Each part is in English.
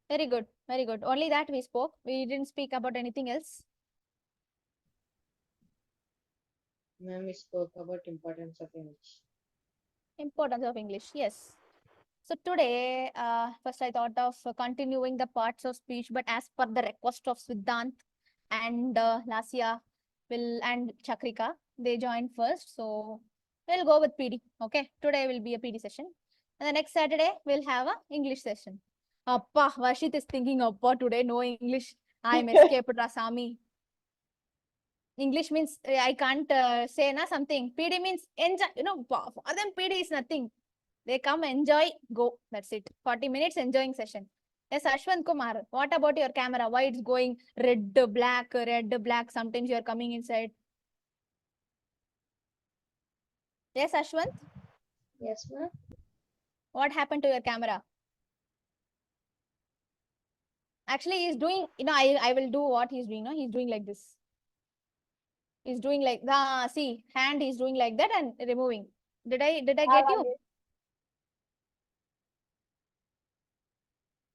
Very good. Very good. Only that we spoke. We didn't speak about anything else. Ma'am, we spoke about importance of English. Importance of English. Yes. So today, first I thought of continuing the parts of speech, but as per the request of Siddhant and Lasya will and Chakrika, they joined first. So we'll go with PD. Okay. Today will be a PD session. And the next Saturday, we'll have a English session. Appa, Vashit is thinking, Appa, today no English. I'm escaped Rasami. English means I can't say na something. PD means enjoy. For them PD is nothing. They come, enjoy, go. That's it. 40 minutes enjoying session. Yes, Ashwant Kumar, what about your camera? Why it's going red, black, red, black? Sometimes you're coming inside. Yes, Ashwant, Yes, ma'am. what happened to your camera? Actually, he's doing, I will do what he's doing. No, he's doing like this. He's doing like the see hand. He's doing like that and removing. Did I get you?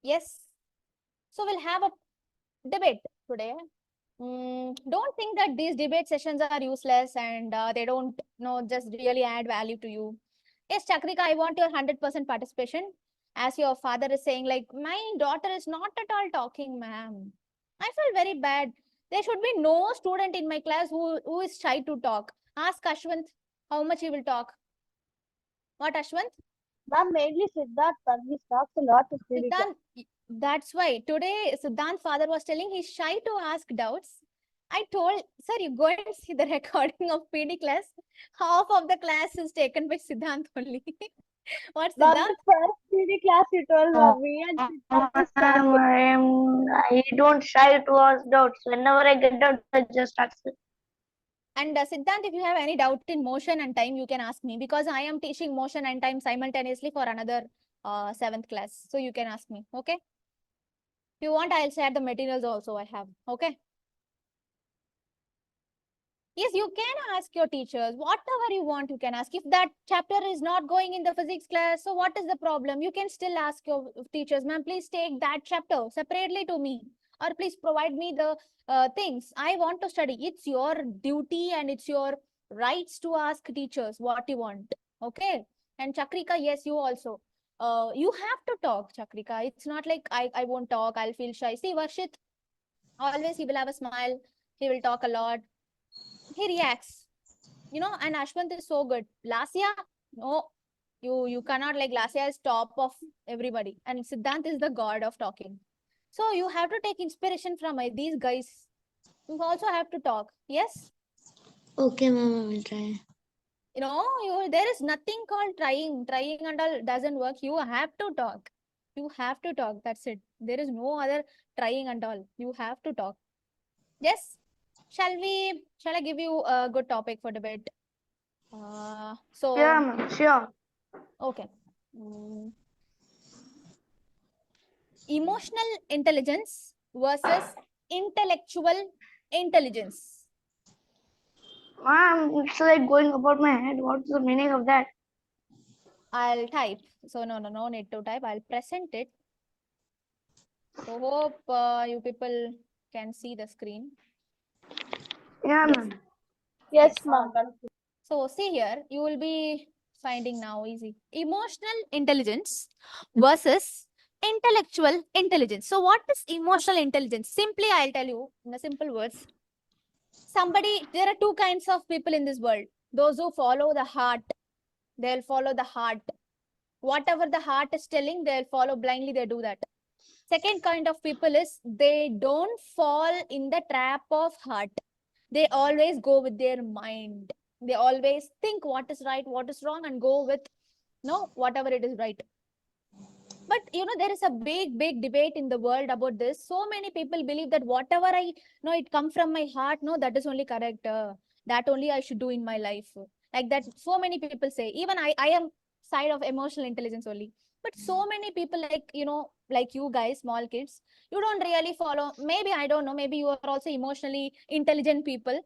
Yes. So we'll have a debate today. Don't think that these debate sessions are useless and they don't just really add value to you. Yes, Chakrika, I want your 100% participation. As your father is saying, like, my daughter is not at all talking, ma'am. I feel very bad. There should be no student in my class who is shy to talk. Ask Ashwant how much he will talk. What, Ashwant? Ma'am, mainly Siddharth Parvis talks a lot of PD class. Siddhant, that's why today Siddhant's father was telling he's shy to ask doubts. I told, sir, you go and see the recording of PD class. Half of the class is taken by Siddhant only. What's Ma'am, Siddhant? the first PD class you told me and Siddharth is Ma'am, talking. I don't shy to ask doubts. Whenever I get doubts, I just ask it. And Siddhant, if you have any doubt in motion and time, you can ask me because I am teaching motion and time simultaneously for another 7th class. So you can ask me. Okay. If you want, I'll share the materials also I have. Okay. Yes, you can ask your teachers whatever you want. You can ask if that chapter is not going in the physics class. So what is the problem? You can still ask your teachers, ma'am, please take that chapter separately to me, or please provide me the things I want to study. It's your duty and it's your rights to ask teachers what you want. Okay. And Chakrika, yes, you also. You have to talk, Chakrika. It's not like I won't talk. I'll feel shy. See, Varshit, always he will have a smile. He will talk a lot. He reacts, and Ashwant is so good. Lasya, no, you cannot, like, Lasya is top of everybody, and Siddhant is the god of talking. So you have to take inspiration from these guys. You also have to talk. Yes, Okay, ma'am, I will try. there is nothing called trying. Trying and all doesn't work. You have to talk. You have to talk. That's it. There is no other trying and all. You have to talk. Yes. Shall I give you a good topic for debate? So Yeah, ma'am, sure. okay. Mm, Emotional intelligence versus intellectual intelligence. Ma'am, it's like going about my head. What's the meaning of that? I'll type. So no need to type. I'll present it. So hope you people can see the screen. Yeah, Yes. ma'am. Yes, Yes. ma'am. So see here, you will be finding now easy. Emotional intelligence versus intellectual intelligence. So what is emotional intelligence? Simply, I'll tell you in a simple words. There are two kinds of people in this world. Those who follow the heart, they'll follow the heart. Whatever the heart is telling, they'll follow blindly, they do that. Second kind of people is they don't fall in the trap of heart. They always go with their mind. They always think what is right, what is wrong, and go with whatever it is right. But there is a big debate in the world about this. So many people believe that whatever I know, it come from my heart. No, that is only correct. That only I should do in my life. Like that, so many people say. Even I am side of emotional intelligence only. But so many people, like like you guys, small kids, you don't really follow. Maybe I don't know. Maybe you are also emotionally intelligent people.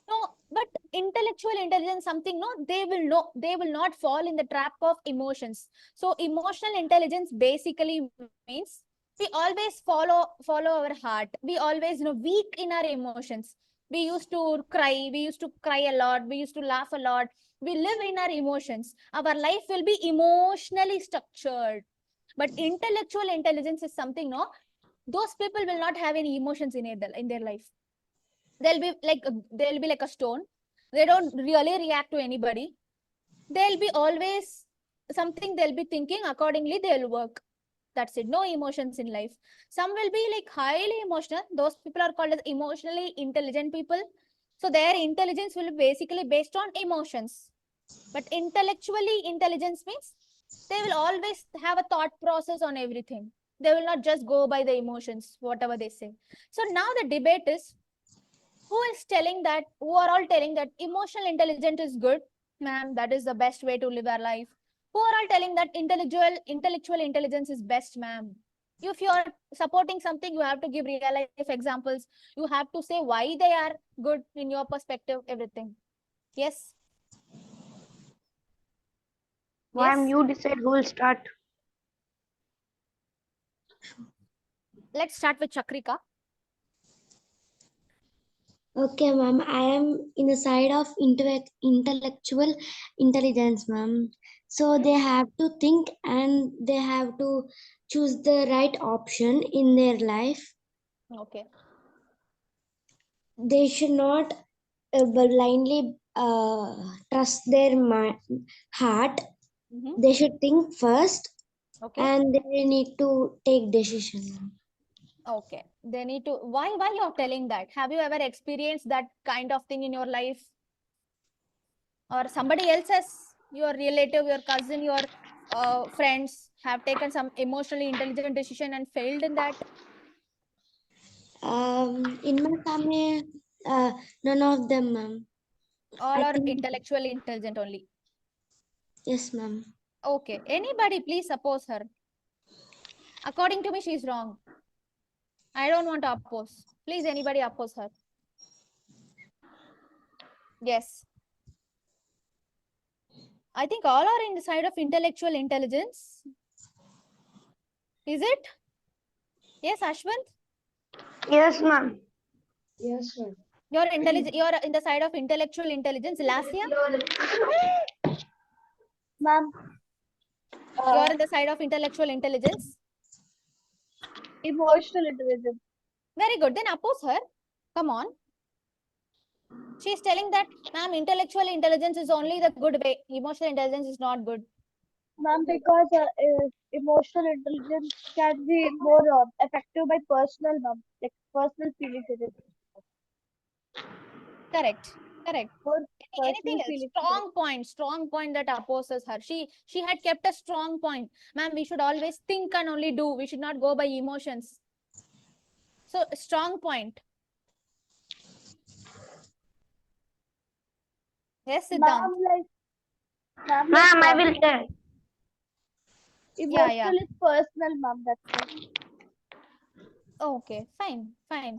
No, but intellectual intelligence, something, no, they will know, they will not fall in the trap of emotions. So emotional intelligence basically means We always follow our heart. We always, weak in our emotions. We used to cry. We used to cry a lot. We used to laugh a lot. We live in our emotions. Our life will be emotionally structured. But intellectual intelligence is something, no, those people will not have any emotions in their life. They'll be like a stone. They don't really react to anybody. They'll be always something they'll be thinking, accordingly they'll work. That's it. No emotions in life. Some will be like highly emotional. Those people are called as emotionally intelligent people. So their intelligence will be basically based on emotions. But intellectually intelligence means they will always have a thought process on everything. They will not just go by the emotions, whatever they say. So now the debate is, who are all telling that emotional intelligence is good, ma'am, that is the best way to live our life. Who are all telling that intellectual intelligence is best, ma'am? If you are supporting something, you have to give real life examples. You have to say why they are good in your perspective, everything. Yes. Ma'am, Yes. you decide who will start. Let's start with Chakrika. Okay, ma'am. I am in the side of intellectual intelligence, ma'am. So they have to think and they have to choose the right option in their life. Okay. They should not blindly trust their heart. Mhm. They should think first Okay. and they need to take decision. Okay. They need to. Why you're telling that? Have you ever experienced that kind of thing in your life? Or somebody else has, your relative, your cousin, your friends have taken some emotionally intelligent decision and failed in that? In my family, none of them, ma'am. All I are think intellectually intelligent only. yes, ma'am. Okay. Anybody please oppose her. According to me, she's wrong. I don't want to oppose. Please, anybody oppose her. Yes. I think all are in the side of intellectual intelligence. Is it? Yes, Ashwant? Yes, ma'am. Yes, ma'am. You're intelligent. You're in the side of intellectual intelligence. Lasya, Ma'am, you're in the side of intellectual intelligence. emotional intelligence. Very good. Then oppose her. Come on. She's telling that, ma'am, intellectual intelligence is only the good way. Emotional intelligence is not good. Ma'am, because emotional intelligence can be more effective by personal, ma'am, like personal feelings. It is Correct. Correct. more Anything personal else? feelings. Strong point that opposes her. She had kept a strong point. Ma'am, we should always think and only do. We should not go by emotions. So strong point. Yes, Siddhant. Ma'am, ma'am, Ma'am, I will tell. Yeah. emotional is personal, ma'am. That's why. Okay, fine.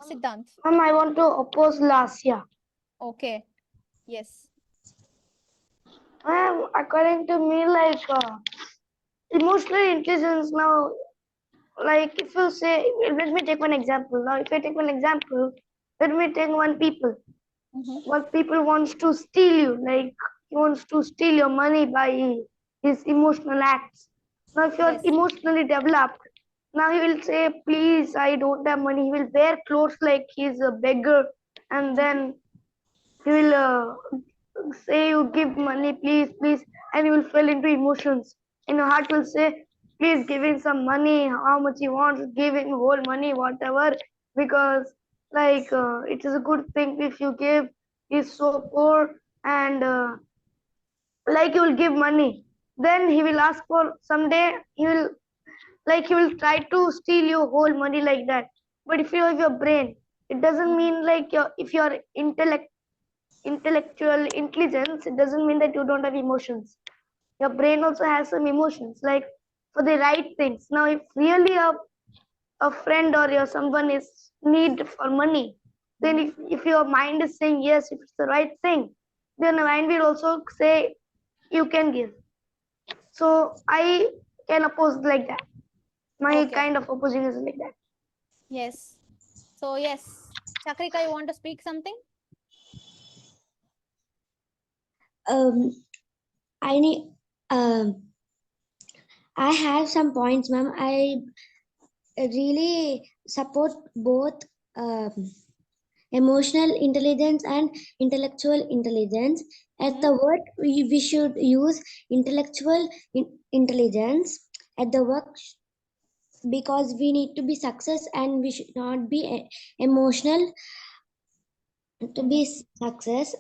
Siddhant. Ma'am, I want to oppose Lasya. Okay. Yes. Ma'am, according to me, emotional intelligence now, like if you say, let me take one example. Now, if I take one example, let me take one people. Mm-hmm. One people wants to steal you, like he wants to steal your money by his emotional acts. Now, if you are Yes. emotionally developed, now he will say, please, I don't have money. He will wear clothes like he's a beggar, and then he will say, you give money, please, and you will fall into emotions. And your heart will say, please give him some money, how much he wants, give him whole money, whatever, because it is a good thing if you give. He's so poor, and like you will give money. Then he will ask for someday, he will try to steal your whole money like that. But if you have your brain, it doesn't mean like if your intellectual intelligence, it doesn't mean that you don't have emotions. Your brain also has some emotions, like for the right things. Now, if really a friend or your someone is need for money, then if your mind is saying yes, if it's the right thing, then the mind will also say you can give. So I can oppose like that. My Okay. kind of opposing is like that. Yes. So yes, Chakrika, you want to speak something? I need I have some points, ma'am. I really support both emotional intelligence and intellectual intelligence. At the work, we should use intellectual intelligence at the work because we need to be success and we should not be emotional to be success.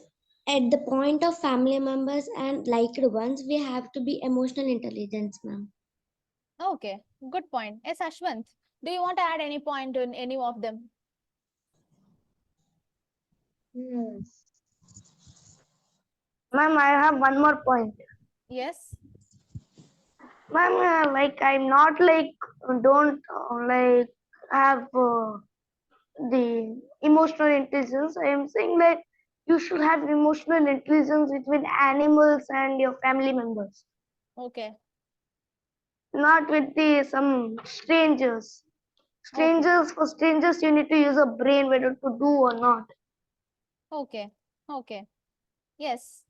At the point of family members and liked ones, we have to be emotional intelligence, ma'am. Okay, good point. Yes, Ashwant, do you want to add any point in any of them? Yes. Ma'am, I have one more point. Yes. Ma'am, like I'm not like don't like have the emotional intelligence. I am saying like you should have emotional intelligence between animals and your family members, Okay. not with the some strangers. Okay. Strangers, for strangers, you need to use a brain whether to do or not. Okay. Okay. Yes.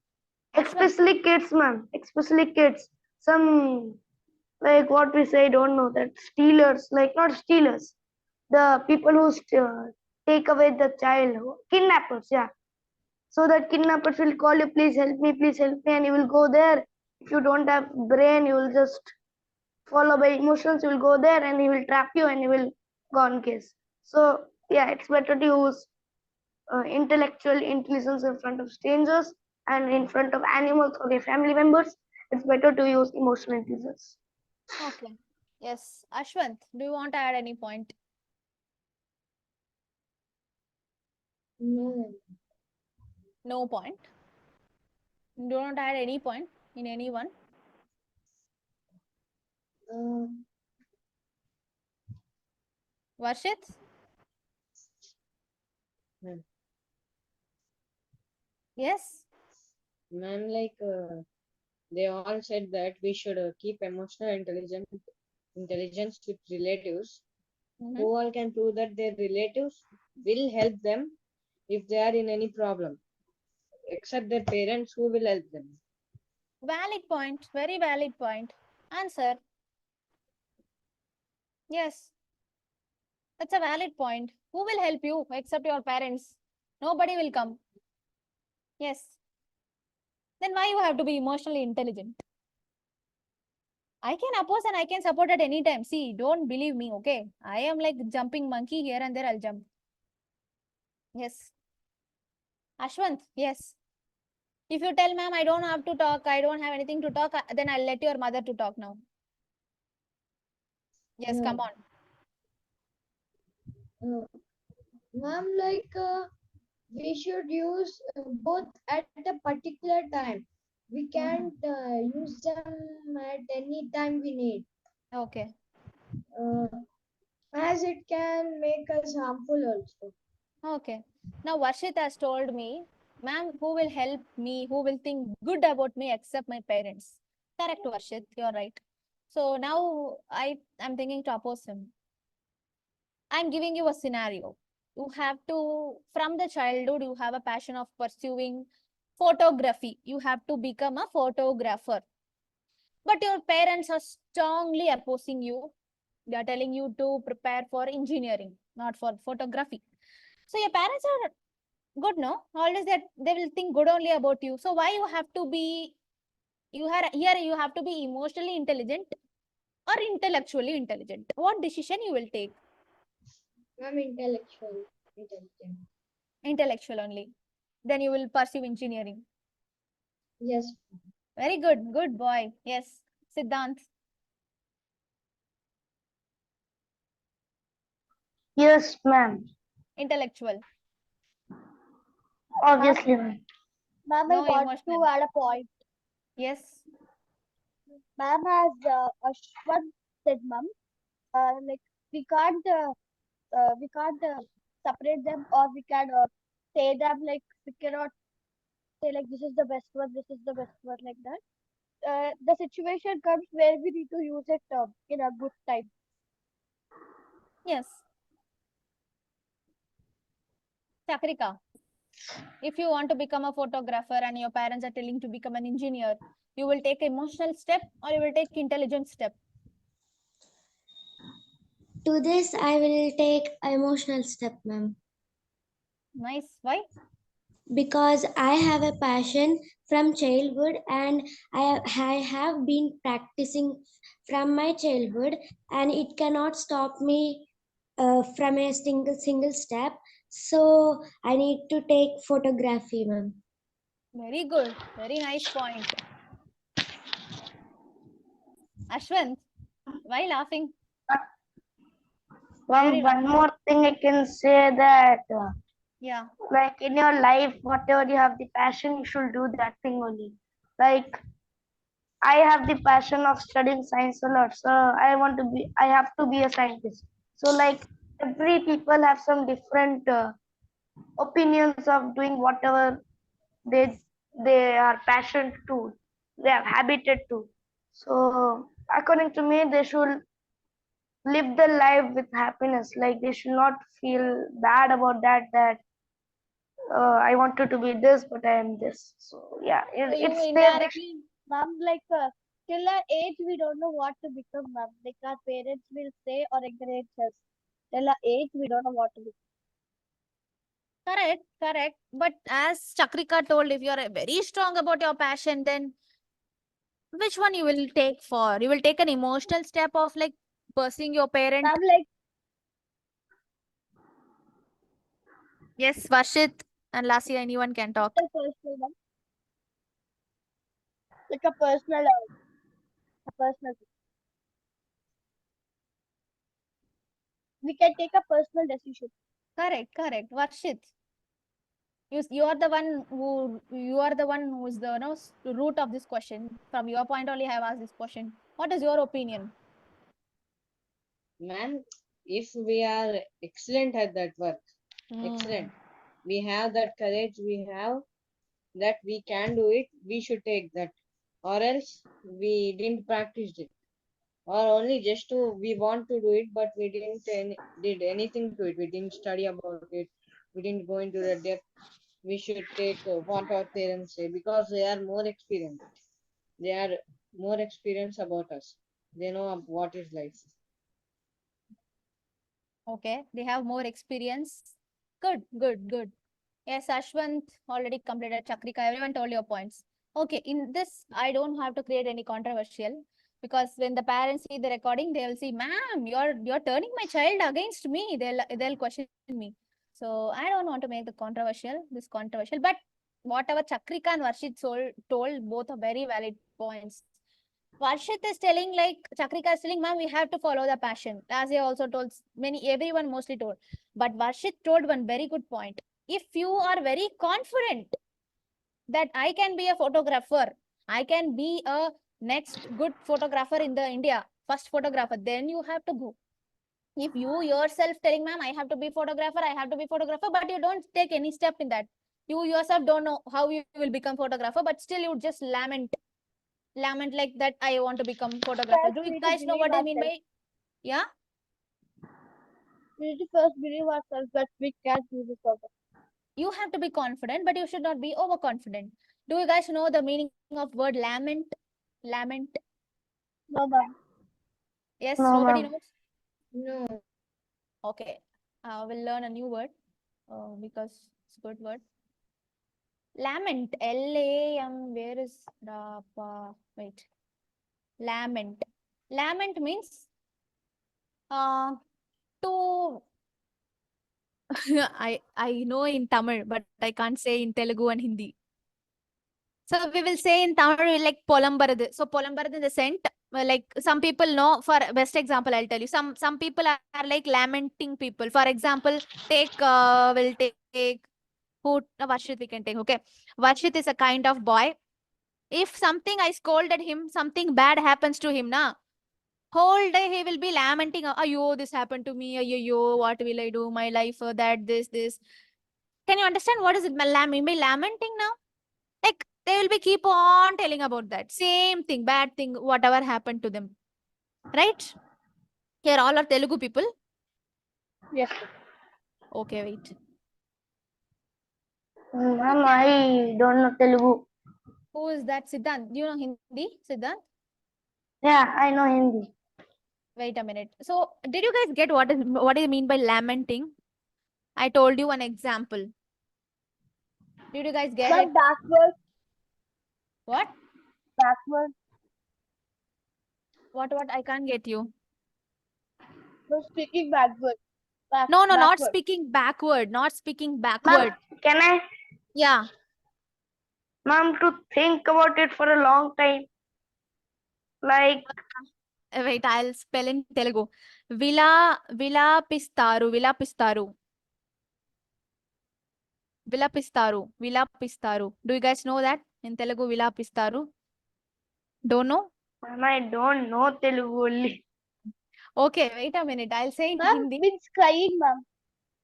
Ashwant. Especially kids, ma'am. Especially kids. Some like what we say, don't know that stealers, like not stealers, the people who take away the child, kidnappers, yeah. So that kidnappers will call you, please help me, and you will go there. If you don't have brain, you will just follow by emotions. You will go there, and he will trap you, and he will go on case. So yeah, it's better to use intellectual intelligence in front of strangers and in front of animals or their family members. It's better to use emotional intelligence. Okay. Yes. Ashwant, do you want to add any point? No. No point. Do you want to add any point in any one? Uh, Varshit? ma'am, Yes. ma'am, like they all said that we should keep emotional intelligence with relatives Mhm. who all can prove that their relatives will help them if they are in any problem, except their parents who will help them. Valid point. Very valid point. Answer. Yes. That's a valid point. Who will help you except your parents? Nobody will come. Yes. Then why you have to be emotionally intelligent? I can oppose and I can support at any time. See, don't believe me, okay? I am like jumping monkey here and there, I'll jump. Yes. Ashwant, yes. If you tell ma'am I don't have to talk, I don't have anything to talk, then I'll let your mother to talk now. Yes, come on. Ma'am, like we should use both at a particular time. We can't use them at any time we need, Okay. uh, as it can make us harmful also. Okay. Now Varshit has told me, ma'am, who will help me, who will think good about me except my parents? Correct, Varshit, you're right. So now I'm thinking to oppose him. I'm giving you a scenario. You have to, from the childhood, you have a passion of pursuing photography. You have to become a photographer. But your parents are strongly opposing you. They are telling you to prepare for engineering, not for photography. So your parents are good, no? Always they will think good only about you. So why you have to be, here you have to be emotionally intelligent or intellectually intelligent? What decision you will take? Ma'am, intellectual, intelligent. Intellectual only. Then you will pursue engineering. Yes. Very good. Good boy. Yes. Siddhant. Yes, ma'am. Intellectual. Obviously, ma'am. Ma'am, I No want to emotional. add a point. Yes. Ma'am, as Ashwant said, ma'am, like we can't separate them, or we can say them, like we cannot say like this is the best one, this is the best one, like that. The situation comes where we need to use it in a good time. Yes. Chakrika, if you want to become a photographer and your parents are telling to become an engineer, you will take emotional step or you will take intelligent step? To this, I will take emotional step, ma'am, Nice. Why? because I have a passion from childhood, and I have been practicing from my childhood, and it cannot stop me from a single step. So I need to take photography, ma'am. Very good. Very nice point. Ashwant, why laughing? Very One more thing I can say that yeah. like in your life, whatever you have the passion, you should do that thing only. Like I have the passion of studying science a lot, so I have to be a scientist. So like every people have some different opinions of doing whatever they they are passionate to, they are habited to. So according to me, they should live their life with happiness. Like they should not feel bad about that I wanted to be this, but I am this. So yeah, So you it's their. indirectly, ma'am, like till our age we don't know what to become, ma'am. Like our parents will say or encourage us. Till our age we don't know what to become. Correct, correct. But as Chakrika told, if you're very strong about your passion, then which one you will take for? You will take an emotional step of like pursuing your parent. Ma'am, like Yes, Varshit and Lasya, anyone can talk. a personal, ma'am. Like a personal. Thing. We can take a personal decision. Correct, correct. Varshit, you are the one who is the root of this question. From your point only, I have asked this question. What is your opinion? Ma'am, if we are excellent at that work, excellent, we have that courage, we have that we can do it, we should take that. Or else we didn't practice it. Or only just to we want to do it, but we didn't did anything to it. We didn't study about it. We didn't go into the depth. We should take what our parents say because they are more experienced. They are more experienced about us. They know what is life. Okay, they have more experience. Good, good, good. Yes, Ashwant already completed. Chakrika, everyone told your points. Okay, in this, I don't have to create any controversial because when the parents see the recording, they will see, ma'am, you're turning my child against me. They'll question me. So I don't want to make this controversial. But whatever Chakrika and Varshit told, both are very valid points. Varshit is telling like Chakrika is telling, ma'am, we have to follow the passion. As I also told everyone mostly told. But Varshit told one very good point. If you are very confident that I can be a photographer, I can be a next good photographer in the India, first photographer, then you have to go. If you yourself telling, ma'am, I have to be photographer, I have to be photographer, but you don't take any step in that. You yourself don't know how you will become photographer, but still you just lament like that I want to become photographer. First, Do we you need to guys know believe what I mean ourselves. by yeah? We need to first believe ourselves that we can do this. You have to be confident, but you should not be overconfident. Do you guys know the meaning of word lament? Lament. No, ma'am. Yes, No, nobody ma'am. knows. No, Okay, we'll learn a new word because it's a good word. Lament. L-A-M. Where is the wait? Lament. Lament means to I know in Tamil, but I can't say in Telugu and Hindi. So we will say in Tamil like polambaradu. So polambaradu in the sense like some people know. For best example, I'll tell you. Some people are like lamenting people. For example, will take who Varshit we can take. Okay, Varshit is a kind of boy. If something I scolded him, something bad happens to him, na whole day he will be lamenting. Ayo, this happened to me. Ayo, what will I do? My life, that this. Can you understand what is it? By lamenting now? Like they will be keep on telling about that same thing, bad thing, whatever happened to them. Right? Here all are Telugu people. Yes. Okay, wait. Ma'am, I don't know Telugu. Who is that? Siddhant. Do you know Hindi, Siddhant? Yeah, I know Hindi. Wait a minute. So, did you guys get what do you mean by lamenting? I told you an example. Did you guys get But it? backward, What? backward. What? I can't get you. No, speaking backward. No, not Backward. speaking backward. Not speaking Ma'am, backward. can I, Yeah. ma'am, to think about it for a long time? Like, Wait, I'll spell in Telugu. Vilapistaru. Do you guys know that in Telugu? Vilapistaru. Don't know? ma'am, I don't know Telugu only. Okay, wait a minute. I'll say in Ma'am Hindi. means crying, ma'am.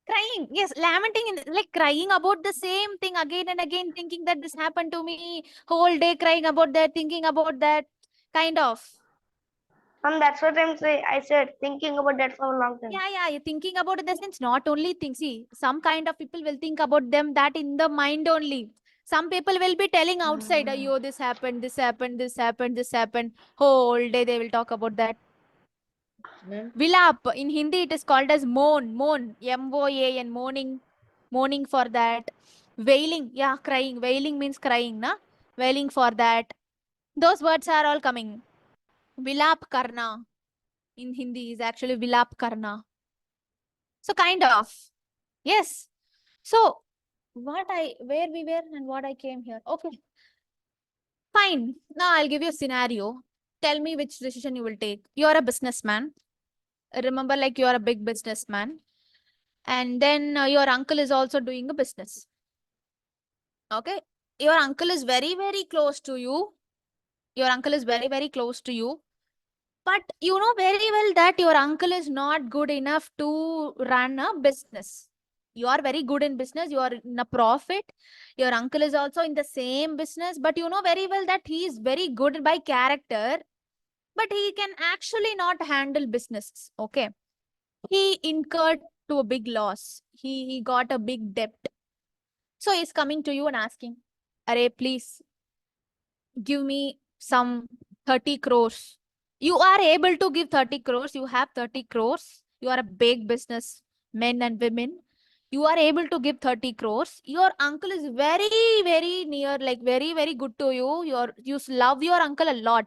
Crying. Yes, lamenting in like crying about the same thing again and again, thinking that this happened to me. Whole day crying about that, thinking about that. Kind of. Ma'am, that's what I'm saying. I said thinking about that for a long time. Yeah. You're thinking about it in the sense, not only think. See, some kind of people will think about them that in the mind only. Some people will be telling outside, oh, this happened, this happened, this happened, this happened. Whole day they will talk about that. Ma'am, Vilap. In Hindi, it is called as moan. M-O-A-N, mourning for that. Wailing. Yeah, crying. Wailing means crying, na? Wailing for that. Those words are all coming. Vilap karna in Hindi is actually vilap karna. So kind of. Yes. So where we were and what I came here. Okay. Fine. Now I'll give you a scenario. Tell me which decision you will take. You're a businessman. Remember, like you're a big businessman. And then your uncle is also doing a business. Okay. Your uncle is very, very close to you. Your uncle is very, very close to you. But you know very well that your uncle is not good enough to run a business. You are very good in business. You are in a profit. Your uncle is also in the same business. But you know very well that he is very good by character. But he can actually not handle business. Okay. He incurred to a big loss. He got a big debt. So he's coming to you and asking, Arey, please give me some 30 crores. You are able to give 30 crores. You have 30 crores. You are a big business men and women. You are able to give 30 crores. Your uncle is very, very near, like very, very good to you. You love your uncle a lot.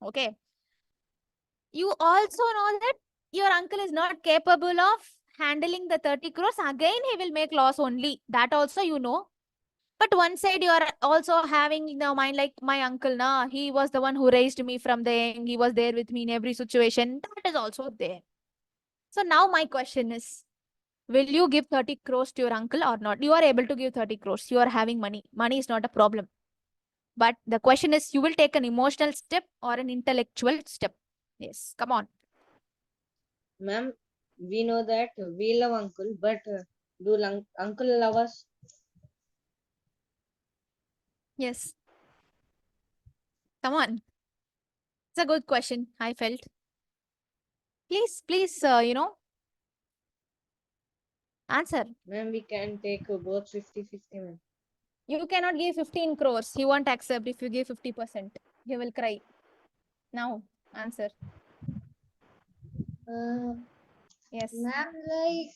Okay. You also know that your uncle is not capable of handling the 30 crores. Again, he will make loss only. That also you know. But one side you are also having in the mind like my uncle, na, he was the one who raised me from the young. He was there with me in every situation. That is also there. So now my question is, will you give 30 crores to your uncle or not? You are able to give 30 crores. You are having money. Money is not a problem. But the question is, you will take an emotional step or an intellectual step. Yes, come on. ma'am, we know that we love uncle, but do uncle love us? Yes. Come on. It's a good question, I felt. Please, answer. Ma'am, we can take both 50-50, ma'am. You cannot give 15 crores. He won't accept if you give 50%. He will cry. Now, answer. Yes. Ma'am, like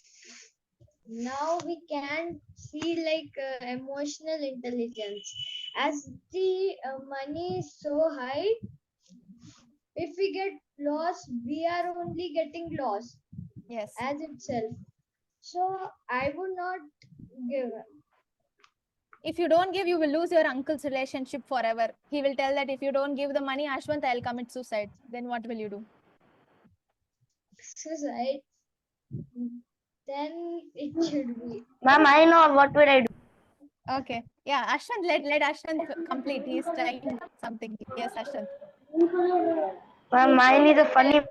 now we can see like emotional intelligence as the money is so high. If we get lost, we are only getting lost Yes. as itself. So I would not give. If you don't give, you will lose your uncle's relationship forever. He will tell that if you don't give the money, Ashwant, I'll commit suicide. Then what will you do? Suicide. Then it should be. Ma'am, I know what will I do. Okay. Yeah, Ashwant, let Ashwant complete. He is trying something. Yes, Ashwant. Ma'am, mine is a funny.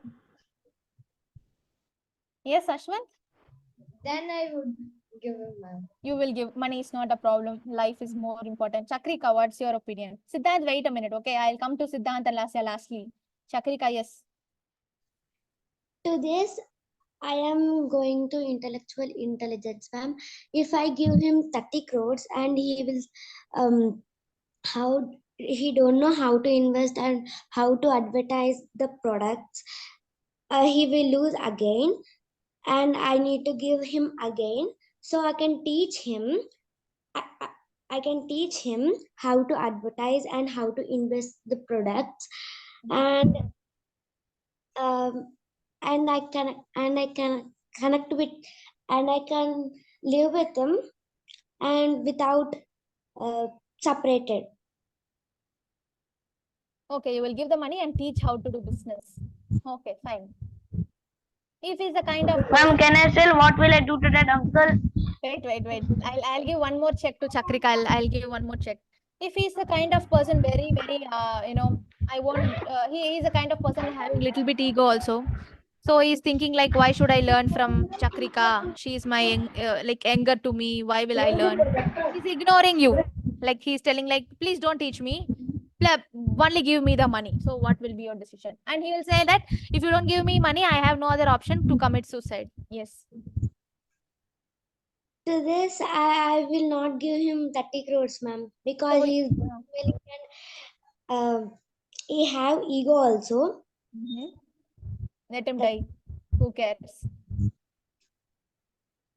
Yes, Ashwant. Then I would give him, ma'am. You will give. Money is not a problem. Life is more important. Chakrika, what's your opinion? Siddhant, wait a minute. Okay, I'll come to Siddhant and lastly. Chakrika, yes. To this, I am going to intellectual intelligence, ma'am. If I give him 30 crores and he will, how he don't know how to invest and how to advertise the products, he will lose again, and I need to give him again. So I can teach him. I can teach him how to advertise and how to invest the products, and I can connect with, and I can live with them and without separated. Okay, you will give the money and teach how to do business. Okay, fine. If he's the kind of Ma'am, can I sell? What will I do to that uncle? wait. I'll give one more check to Chakrika. I'll give one more check. If he's the kind of person very I want he is the kind of person having little bit ego also. So he's thinking like, why should I learn from Chakrika? She's my like younger to me. Why will I learn? He's ignoring you. Like he's telling like, please don't teach me. Only give me the money. So what will be your decision? And he will say that if you don't give me money, I have no other option to commit suicide. Yes. To this, I will not give him 30 crores, ma'am, because So he is really he have ego also. let him That- die. Who cares?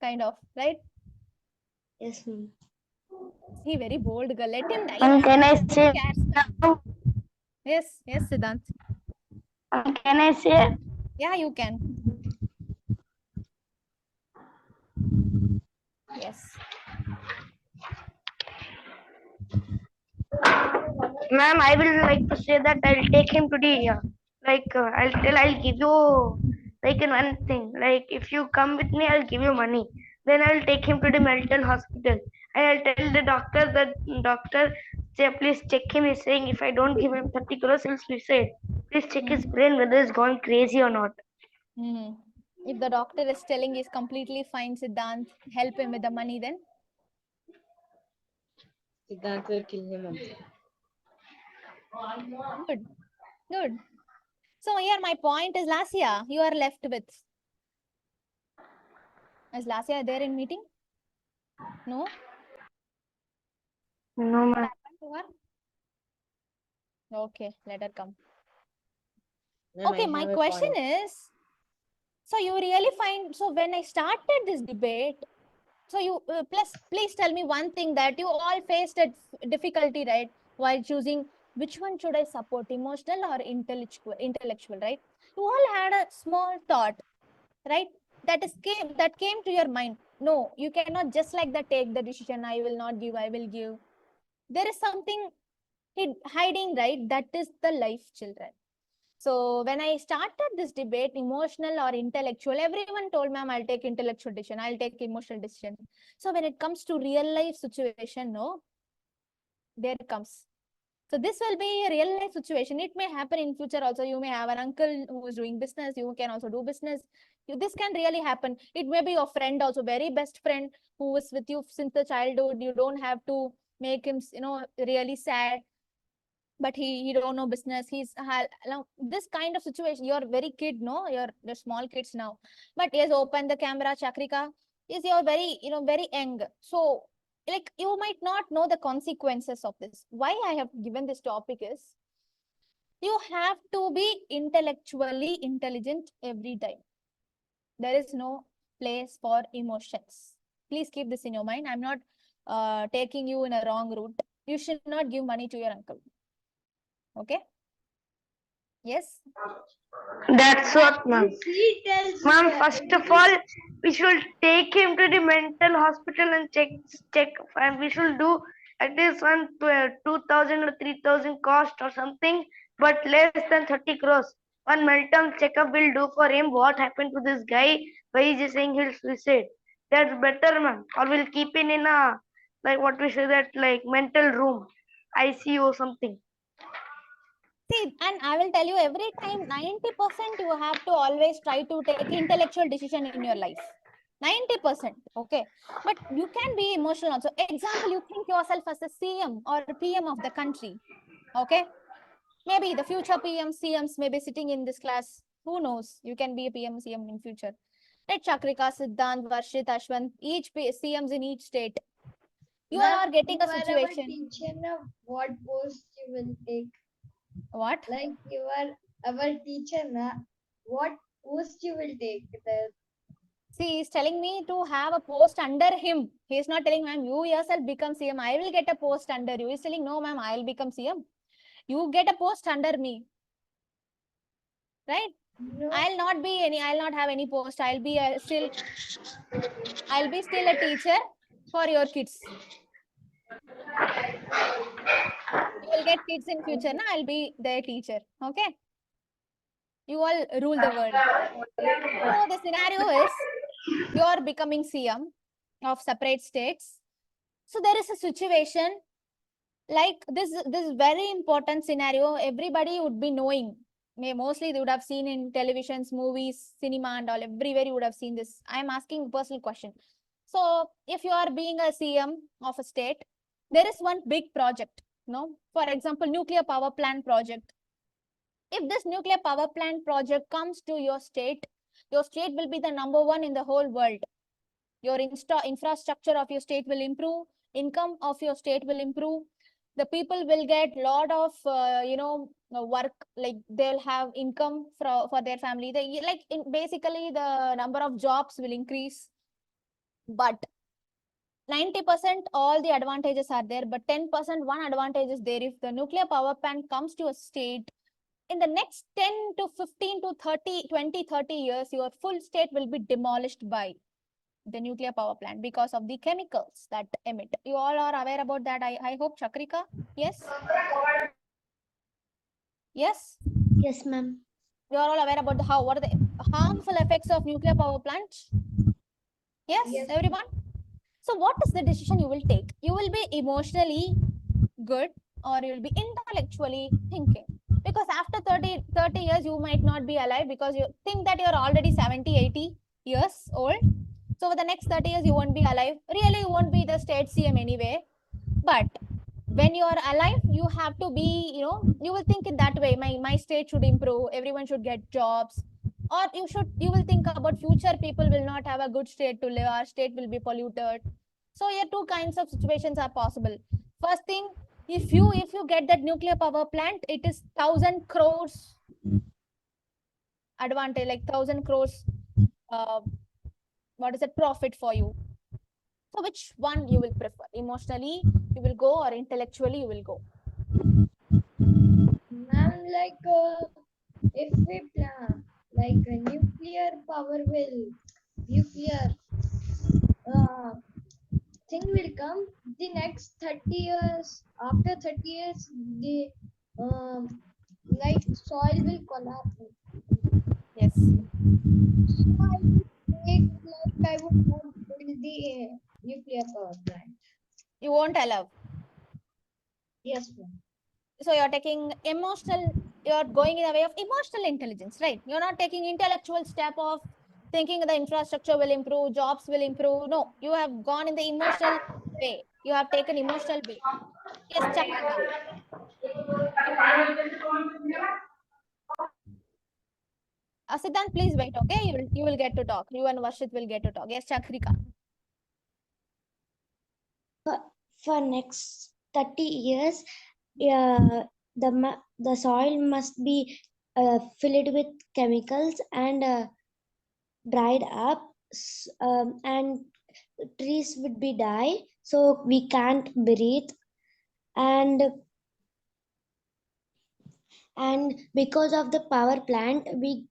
Kind of, right? Yes, ma'am. He very bold girl. Let him die, Ma'am, ma'am. can I Who say? cares, ma'am? Yes, Siddhant. Can I say? Yeah, you can. Yes. Ma'am, I will like to say that I'll take him to the I'll give you like in one thing. Like if you come with me, I'll give you money. Then I will take him to the mental hospital. And I'll tell the doctor that doctor say please check him. He's saying if I don't give him 30 crores, he'll suicide. Please check his brain whether he's gone crazy or not. Mhm. If the doctor is telling he's completely fine, Siddhant, help him with the money then. Siddhant will kill him also. Good. Good. So here my point is Lasya, you are left with. Is Lasya there in meeting? No? No, What ma'am. happened to her? Okay, let her come. Ma'am, Okay, I my have a question point. is, so you really find, so when I started this debate, so you please tell me one thing that you all faced a difficulty, right? While choosing which one should I support, emotional or intellectual, right? You all had a small thought, right? That came to your mind. No, you cannot just like that take the decision. I will not give. I will give. There is something hiding, right? That is the life, children. So when I started this debate, emotional or intellectual, everyone told, ma'am, I'll take intellectual decision. I'll take emotional decision. So when it comes to real life situation, no, there it comes. So this will be a real life situation. It may happen in future also. You may have an uncle who is doing business. You can also do business. This can really happen. It may be your friend also, very best friend who is with you since the childhood. You don't have to make him, really sad, but he don't know business. Now this kind of situation, you're very kid, no, you're small kids now, but yes, open the camera, Chakrika, is you're very very young, so like you might not know the consequences of this. Why I have given this topic is, you have to be intellectually intelligent every time. There is no place for emotions. Please keep this in your mind. I'm not taking you in a wrong route. You should not give money to your uncle. Okay. Yes. That's what, ma'am. He tells Ma'am, you, first of all, we should take him to the mental hospital and check, and we should do at least 2,000 or 3,000 cost or something, but less than 30 crores. One mental checkup will do for him. What happened to this guy? Why is he saying he'll suicide? That's better, ma'am. Or we'll keep him in a like what we say that like mental room, ICU or something. See, and I will tell you every time 90% you have to always try to take intellectual decision in your life. 90%. Okay. But you can be emotional also. Example, you think yourself as a CM or PM of the country. Okay. Maybe the future PM, CMs may be sitting in this class. Who knows? You can be a PM, CM in future. Right, Chakrika, Siddhant, Varshit, Ashwant, each CMs in each state. You Ma'am, are getting you a are our situation. teacher now. What post you will take? What? Like you are our teacher now. What post you will take? See, he's telling me to have a post under him. He's not telling, ma'am, you yourself become CM. I will get a post under you. He's telling, no, ma'am, I'll become CM. You get a post under me. Right? No. I'll not have any post. I'll be still a teacher for your kids. You will get kids in future. Na? I'll be their teacher. Okay? You all rule the world. So the scenario is you're becoming CM of separate states. So there is a situation like this very important scenario. Everybody would be knowing. Mostly they would have seen in televisions, movies, cinema and all. Everywhere you would have seen this. I'm asking a personal question. So if you are being a CM of a state, there is one big project. No, for example, nuclear power plant project. If this nuclear power plant project comes to your state will be the number one in the whole world. Your infrastructure of your state will improve, income of your state will improve, the people will get lot of work, like they'll have income for their family. Basically the number of jobs will increase. But 90% all the advantages are there, but 10% one advantage is there. If the nuclear power plant comes to a state, in the next 10 to 15 to 30 years, your full state will be demolished by the nuclear power plant because of the chemicals that emit. You all are aware about that. I hope, Chakrika. Yes? Yes? Yes, ma'am. You are all aware about what are the harmful effects of nuclear power plants? Yes, Yes. everyone? So what is the decision you will take? You will be emotionally good or you will be intellectually thinking. Because after 30 years, you might not be alive because you think that you're already 70, 80 years old. So for the next 30 years, you won't be alive. Really, you won't be the state CM anyway. But when you are alive, you have to be, you will think in that way. My state should improve. Everyone should get jobs. Or you will think about future people will not have a good state to live. Our state will be polluted. So here two kinds of situations are possible. First thing, if you get that nuclear power plant, it is 1,000 crores advantage, like 1,000 crores what is it, profit for you. So which one you will prefer? Emotionally you will go or intellectually you will go? Ma'am, if we plan, nuclear power nuclear thing will come the next 30 years. After 30 years, the soil will collapse. Yes. So I would take I would not build the nuclear power plant. You won't allow. Yes, ma'am. So you're taking you're going in a way of emotional intelligence, right? You're not taking intellectual step of thinking the infrastructure will improve, jobs will improve. No, you have gone in the emotional way. You have taken emotional way. Yes, Chakrika. Siddhant, please wait, okay? You will get to talk. You and Varshit will get to talk. Yes, Chakrika. For next 30 years, the soil must be filled with chemicals and dried up, and trees would be die, so we can't breathe. And because of the power plant, we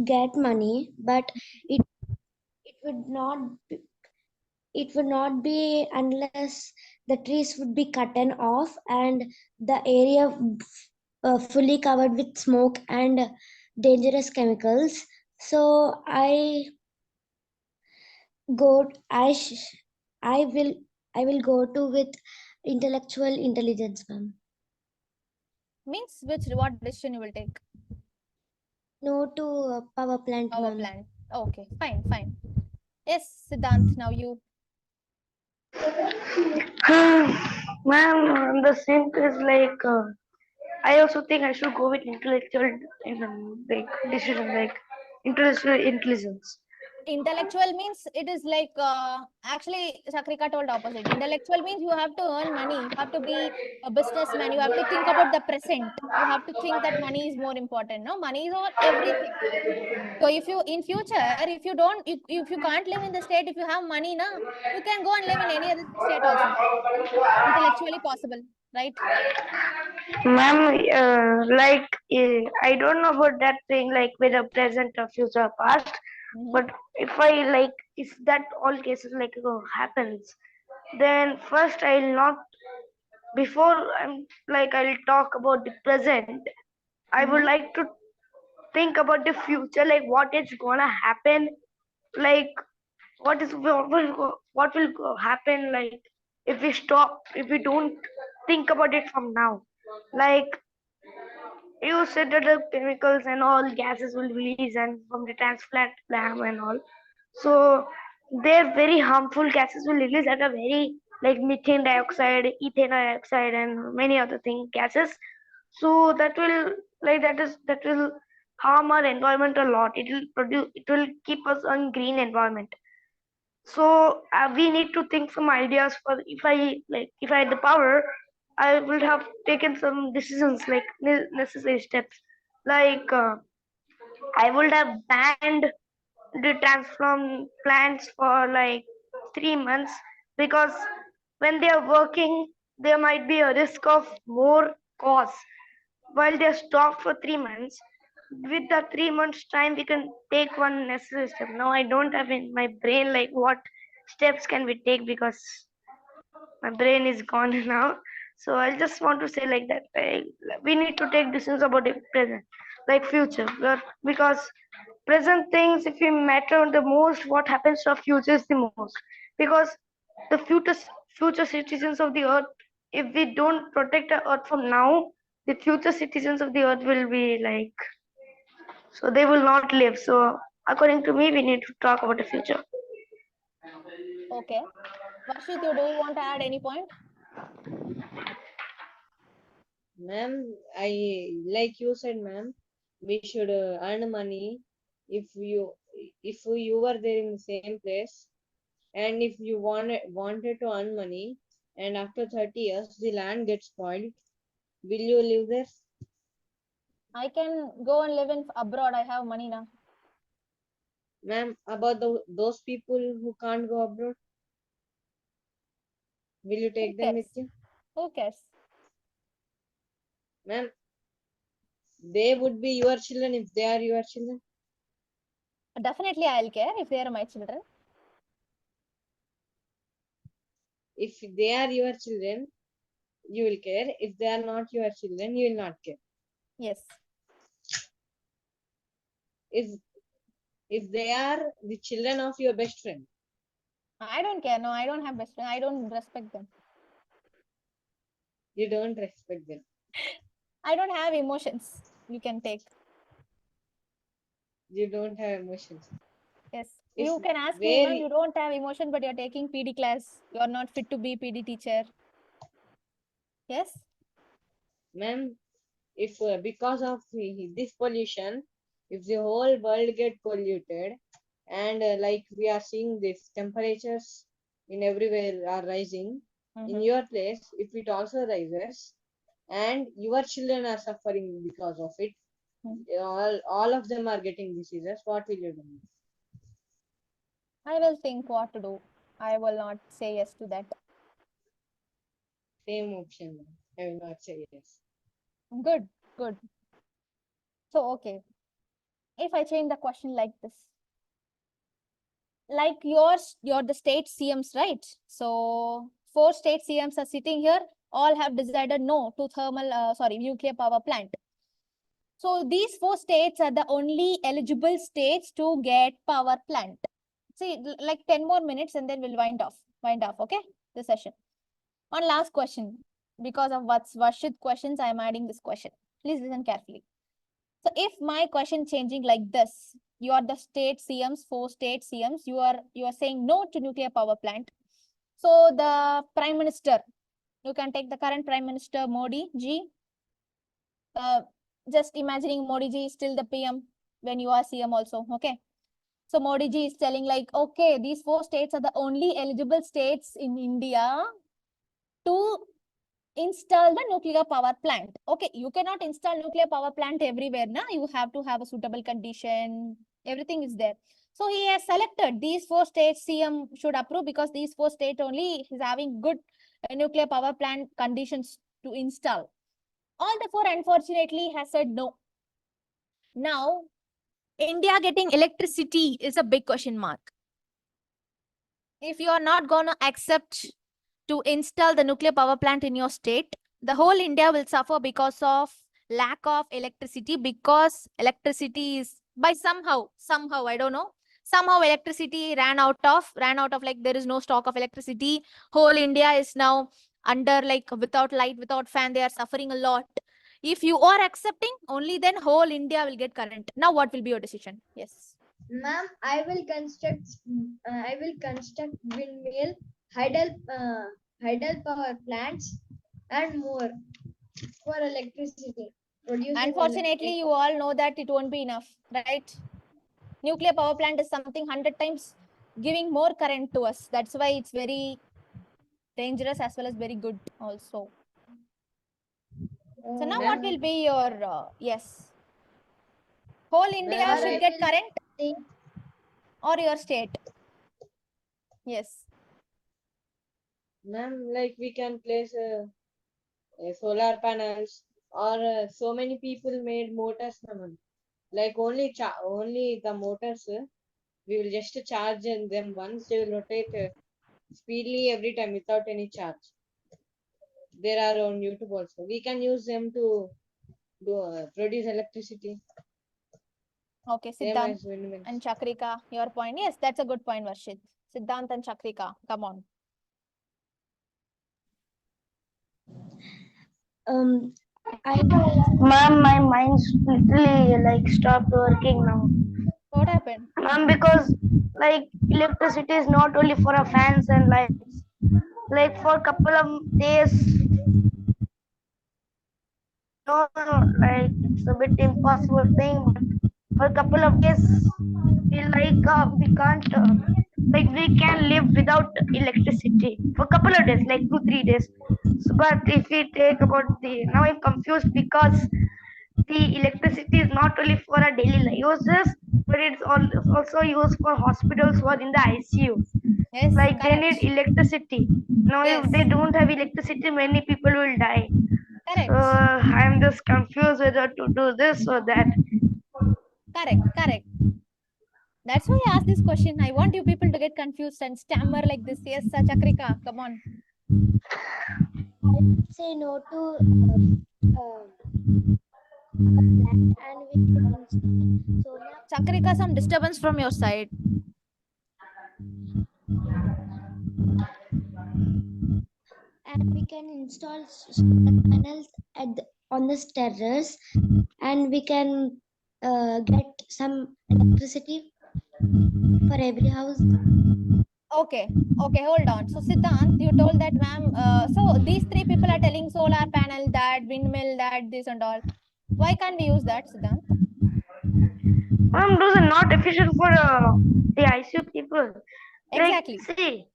get money, but it would not be unless the trees would be cut off and the area fully covered with smoke and dangerous chemicals. So go I sh- I will go to with intellectual intelligence, ma'am. Means what decision you will take? No to power plant, Power ma'am. plant. Okay, fine. Yes, Siddhant, now you. Ma'am, the same is I also think I should go with intellectual decision, like intellectual intelligence. intellectual means it is like actually Sakrika told opposite. Intellectual means you have to earn money, you have to be a businessman, you have to think about the present, you have to think that money is more important. No, money is all everything. So if you in future, if you don't, if you can't live in the state, if you have money now, you can go and live in any other state also. Intellectually possible, right? Ma'am, I don't know about that thing, like whether present or future past. But if I like, if that all cases like happens, then first I'll not, before I'll talk about the present. I would like to think about the future, like what is gonna happen, like what will happen, like if we stop, if we don't think about it from now. Like you said that the chemicals and all gases will release and from the transplant lab and all. So they're very harmful gases will release at a very like methane dioxide, ethane dioxide, and many other thing gases. So that will that will harm our environment a lot. It will keep us on green environment. So we need to think some ideas for if I had the power, I would have taken some decisions like necessary steps. Like I would have banned the transform plants for like 3 months, because when they are working, there might be a risk of more costs. While they're stopped for 3 months, with the 3 months time, we can take one necessary step. Now I don't have in my brain like what steps can we take, because my brain is gone now. So I just want to say like that we need to take decisions about the present, like future, because present things, if we matter the most, what happens to our future is the most, because the future citizens of the earth, if we don't protect the earth from now, the future citizens of the earth will be like, so they will not live. So according to me, we need to talk about the future. Okay. Varshit, you do want to add any point? Ma'am, like you said, ma'am, we should earn money. If you were there in the same place, and if you wanted to earn money, and after 30 years the land gets spoiled, will you live there? I can go and live in abroad. I have money now. Ma'am, about those people who can't go abroad, will you Who take them with cares? you? Who cares? Ma'am, they would be your children if they are your children. Definitely, I'll care if they are my children. If they are your children, you will care. If they are not your children, you will not care. Yes. If they are the children of your best friend, I don't care. No, I don't have best friend. I don't respect them. you don't respect them. I don't have emotions. You can take. You don't have emotions. Yes. If You can ask me, where, ma'am, you don't have emotion, but you're taking PD class. You're not fit to be PD teacher. Yes. ma'am, if because of this pollution, if the whole world get polluted, and like we are seeing this temperatures in everywhere are rising, in your place, if it also rises, and your children are suffering because of it, all of them are getting diseases, what will you do? I will think what to do. I will not say yes to that. Same option, ma'am. I will not say yes. Good, good. So, okay. If I change the question like this, like you're the state CMs, right? So 4 state CMs are sitting here, all have decided no to nuclear power plant. So these 4 states are the only eligible states to get power plant. See, like 10 more minutes and then we'll wind off, okay, the session. One last question. Because of what's Varshit questions, I am adding this question. Please listen carefully. So if my question changing like this, you are the state CMs, 4 state CMs, you are saying no to nuclear power plant. So the Prime Minister, you can take the current Prime Minister Modi ji. Just imagining Modi ji is still the PM when you are CM also, okay? So Modi ji is telling like, okay, these 4 states are the only eligible states in India to install the nuclear power plant. Okay, you cannot install nuclear power plant everywhere. Now you have to have a suitable condition. Everything is there. So he has selected these 4 states. CM should approve because these 4 states only is having good nuclear power plant conditions to install. All the 4 unfortunately has said no. Now India getting electricity is a big question mark. If you are not going to accept to install the nuclear power plant in your state, the whole India will suffer because of lack of electricity, because electricity is by somehow, I don't know, somehow electricity ran out of like there is no stock of electricity. Whole India is now under like without light, without fan, they are suffering a lot. If you are accepting, only then whole India will get current. Now what will be your decision? Yes. Ma'am, I will construct windmill, hydel power plants, and more for electricity. Producing Unfortunately, you all know that it won't be enough, right? Nuclear power plant is something 100 times giving more current to us. That's why it's very dangerous as well as very good also. So now what will be your yes? Whole India Ma'am, should like, get current think or your state? Yes. ma'am, like we can place solar panels or so many people made motors, ma'am. Like only the motors, we will just charge them once. They will rotate speedily every time without any charge. There are on YouTube also. We can use them to produce electricity. Okay, Same Siddhant as windmills. and Chakrika, your point. Yes, that's a good point, Varshit. Siddhant and Chakrika, come on. Ma'am, my mind's literally like stopped working now. What happened? Ma'am, because like electricity is not only for our fans and lights. Like for a couple of days, no, like it's a bit impossible thing. But for a couple of days, we can't like we can live without electricity for a couple of days, like 2 3 days. So, but if we take about the now I'm confused because the electricity is not only for our daily uses, but it's also used for hospitals who are in the ICU. Yes, Like they correct. need electricity. Now, Yes, if they don't have electricity, many people will die. So correct. I'm just confused whether to do this or that. Correct, correct. That's why I asked this question. I want you people to get confused and stammer like this. Yes, Chakrika, come on. Say no to plant, and we should install solar, Chakrika, some disturbance from your side. and we can install solar panels on the terrace, and we can get some electricity for every house. Okay, okay, hold on. So Siddhant, you told that, ma'am. So these 3 people are telling solar panel, that windmill, that this and all. Why can't we use that, Siddhant? Those are not efficient for the ICU people. Like, Exactly. see,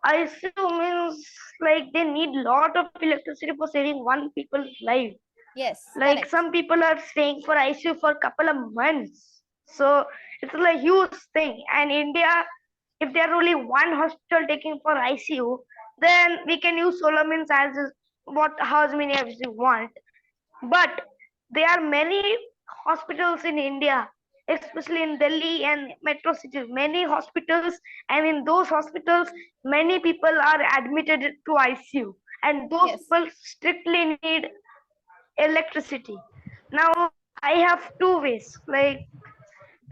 ICU means like they need lot of electricity for saving one people's life. Yes, Like correct. some people are staying for ICU for a couple of months. So it's a huge thing. And India, if there are only one hospital taking for ICU, then we can use solar means as what how many as we want. But there are many hospitals in India, especially in Delhi and metro cities. Many hospitals, and in those hospitals, many people are admitted to ICU, and those Yes, people strictly need electricity. Now I have two ways. Like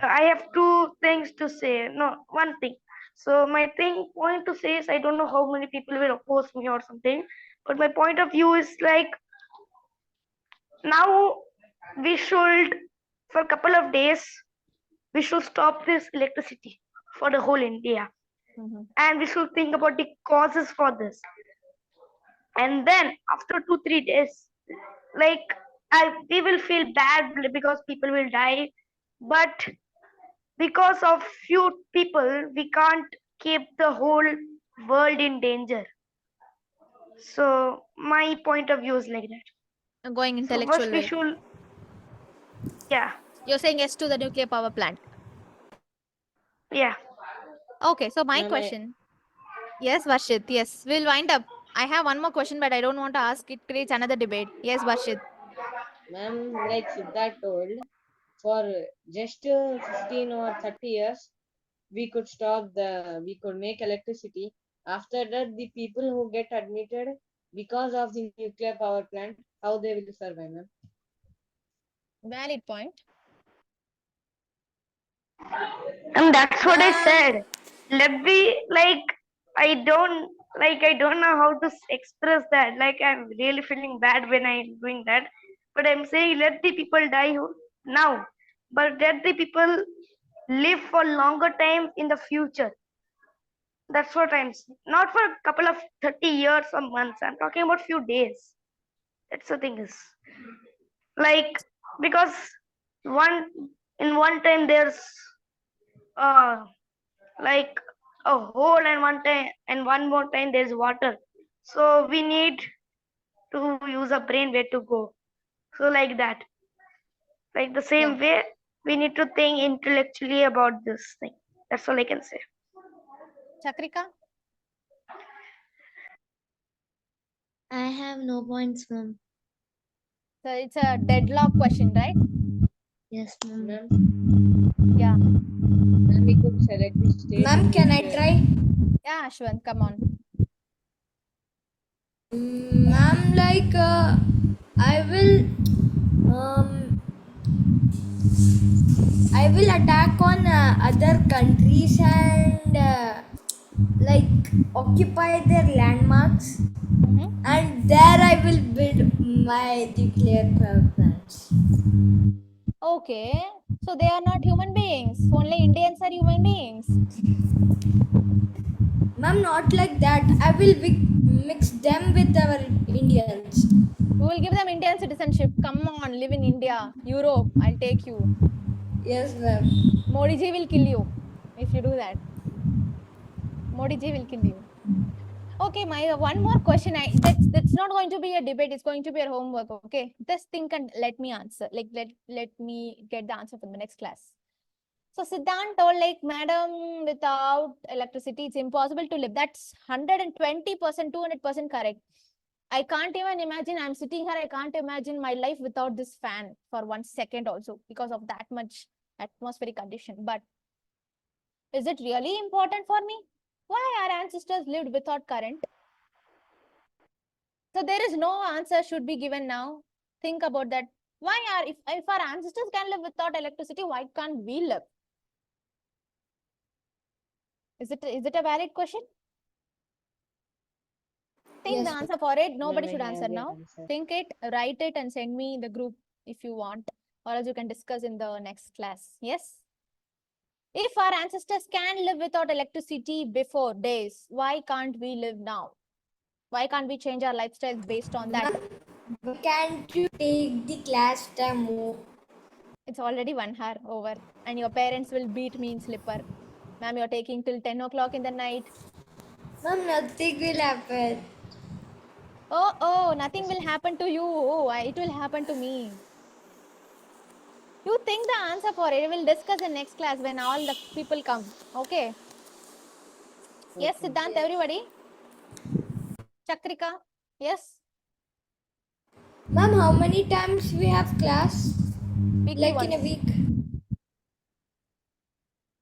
I have two things to say. No, one thing. So my point to say is I don't know how many people will oppose me or something, but my point of view is like now we should for a couple of days we should stop this electricity for the whole India, and we should think about the causes for this, and then after 2 3 days, like we will feel bad because people will die, but because of few people, we can't keep the whole world in danger. So my point of view is like that. Going So intellectual first we way. should, yeah, You're saying yes to the nuclear power plant. yeah. Okay, so my Ma'am, question. Yes, Varshit. Yes, we'll wind up. I have one more question, but I don't want to ask. It creates another debate. Yes, Varshit. ma'am, like Siddharth told, for just 15 or 30 years, we could make electricity. After that, the people who get admitted because of the nuclear power plant, how they will survive, ma'am? Valid point. And that's what I Ma'am, said. Let be like I don't know how to express that. Like I'm really feeling bad when I'm doing that. But I'm saying let the people die now. But let the people live for longer time in the future. That's what I'm saying. Not for a couple of 30 years or months. I'm talking about few days. That's the thing is. Like because one in one time there's uh like a hole and one time and one more time there's water, so we need to use a brain way to go. So like that, like the same Yeah. way we need to think intellectually about this thing. That's all I can say. Chakrika? I have no points, ma'am. So it's a deadlock question, right? Yes, ma'am. Ma'am, Yeah. ma'am, we could select the state ma'am, in can I which try? Yeah, Ashwin, come on. Ma'am, like um, I will attack on other countries and like occupy their landmarks, Mm-hmm. and there I will build my nuclear power plants. Okay. So they are not human beings. Only Indians are human beings. Ma'am, not like that. I will mix them with our Indians. We will give them Indian citizenship. Come on, live in India, Europe. I'll take you. Yes, ma'am. Modi ji will kill you if you do that. Modi ji will kill you. Okay, my one more question. That's not going to be a debate. It's going to be a homework. Okay, just think and let me answer. Like let me get the answer from the next class. So Siddhant told like, madam, without electricity, it's impossible to live. That's 120%, 200% correct. I can't even imagine. I'm sitting here. I can't imagine my life without this fan for 1 second also because of that much atmospheric condition. But is it really important for me? Why our ancestors lived without current? So there is no answer should be given now. Think about that. Why are if our ancestors can live without electricity, why can't we live? Is it a valid question? Think the Yes, answer for it. ma'am, Nobody I should have answer the now. answer. Think it, write it, and send me in the group if you want, or else you can discuss in the next class. Yes. If our ancestors can live without electricity before days, why can't we live now? Why can't we change our lifestyles based on that? ma'am, can't you take the class time more? It's already 1 hour over, and your parents will beat me in slipper. Ma'am, you're taking till 10 o'clock in the night. Ma'am, nothing will happen. Oh, nothing will happen to you. Oh, it will happen to me. You think the answer for it. We'll discuss in next class when all the people come. Okay. Yes, Okay. Siddhant, everybody. Chakrika. Yes. Ma'am, how many times we have class? Weekly Like in a once. week?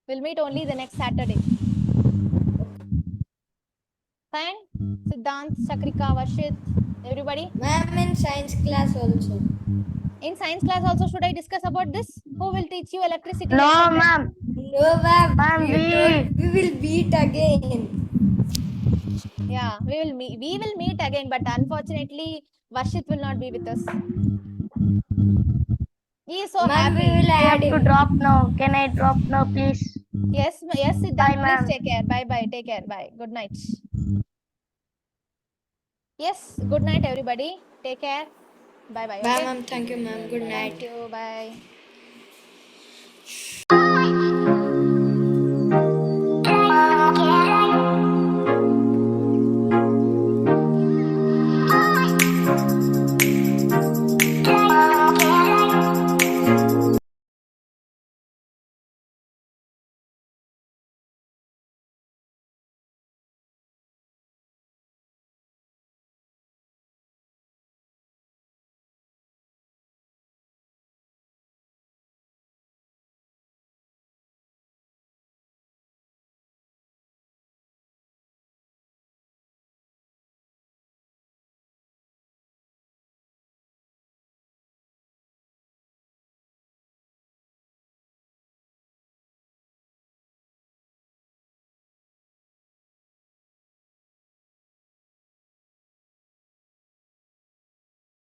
We'll meet only the next Saturday. Fine. Siddhant, Chakrika, Varshit, everybody. Ma'am, in science class also. In science class also, should I discuss about this? Who will teach you electricity No, lesson then? ma'am. No, ma'am. Ma'am, You told we will meet again. Yeah, we will meet again, but unfortunately, Varshit will not be with us. He is so Ma'am, we happy. will I have add to him. drop now. Can I drop now, please? Yes, Bye, Siddhant. Please ma'am. take care. Bye. Take care. Bye. Good night. Yes, good night, everybody. Take care. Bye. Bye, Okay. ma'am. Thank you, ma'am. Good Bye. night. Thank you. Bye.